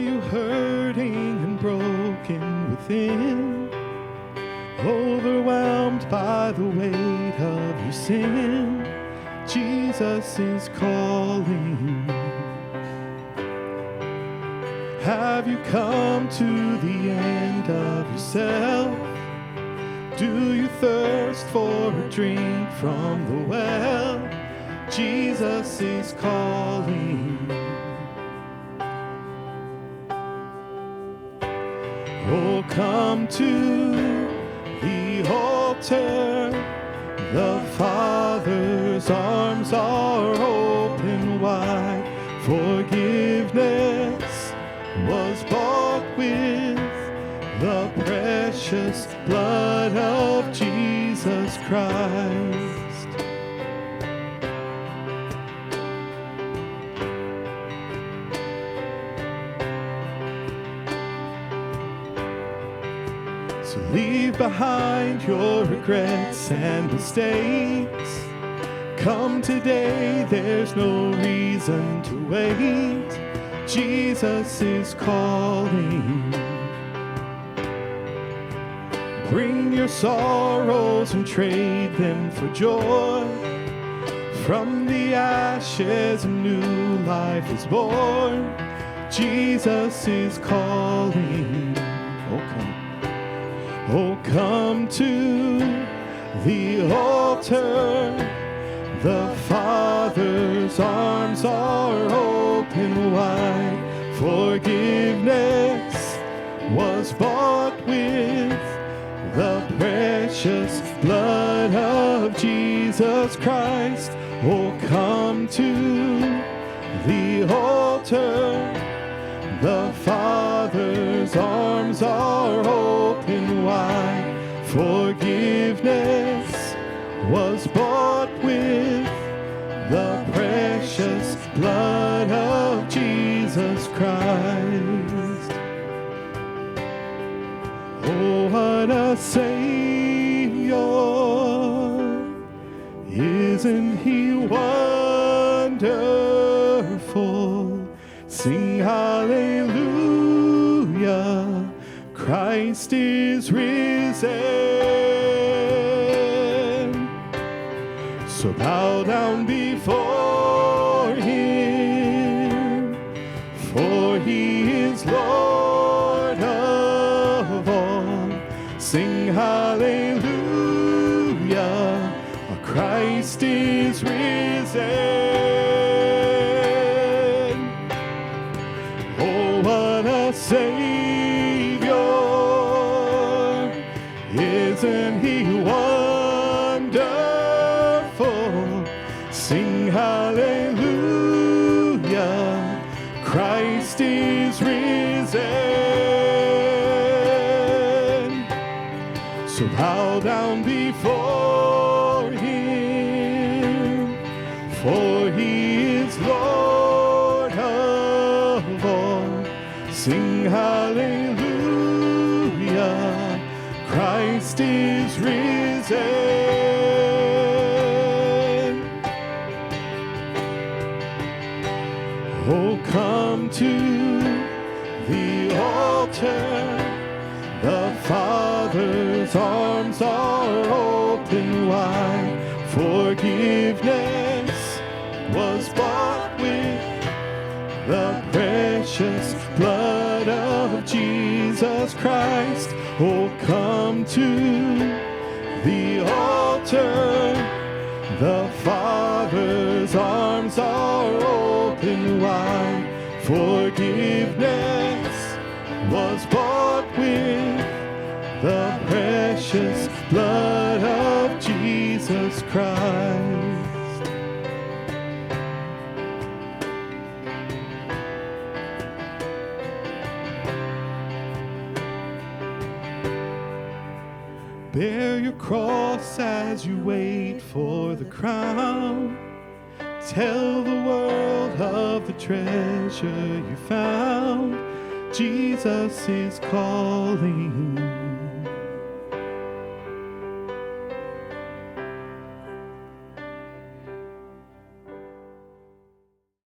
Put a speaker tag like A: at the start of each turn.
A: you hurting and broken within, overwhelmed by the weight of your sin? Jesus is calling. Have you come to the end of yourself? Do you thirst for a drink from the well? Jesus is calling. Oh, come to the altar. The Father's arms are open wide. Forgiveness was bought with the precious blood of Jesus Christ. So leave behind your regrets and mistakes. Come today, there's no reason to wait. Jesus is calling. Bring your sorrows and trade them for joy. From the ashes a new life is born. Jesus is calling. Oh, come. Oh, come to the altar. The Father's arms are open wide. Forgiveness was bought with the precious blood of Jesus Christ. Oh, come to the altar. The Father's arms are open wide. Forgiveness was bought with the precious blood of Jesus Christ. Oh, what a Savior! Isn't He wonderful? Sing hallelujah! Christ is risen. So bow down before Him, for He is Lord of all. Sing hallelujah, Christ is risen. Oh, what a Savior! Isn't He wonderful? Sing hallelujah, Christ is risen. So bow down before Him, for He is Lord of all. Sing hallelujah, Christ is risen. Oh, come to the altar. The Father's arms are open wide. Forgiveness was bought with the precious blood of Jesus Christ. Oh, come to the altar. The Father's arms are open wide. Forgiveness was bought with the precious blood of Jesus Christ. Bear your cross as you wait for the crown. Tell the world of the treasure you found. Jesus is calling.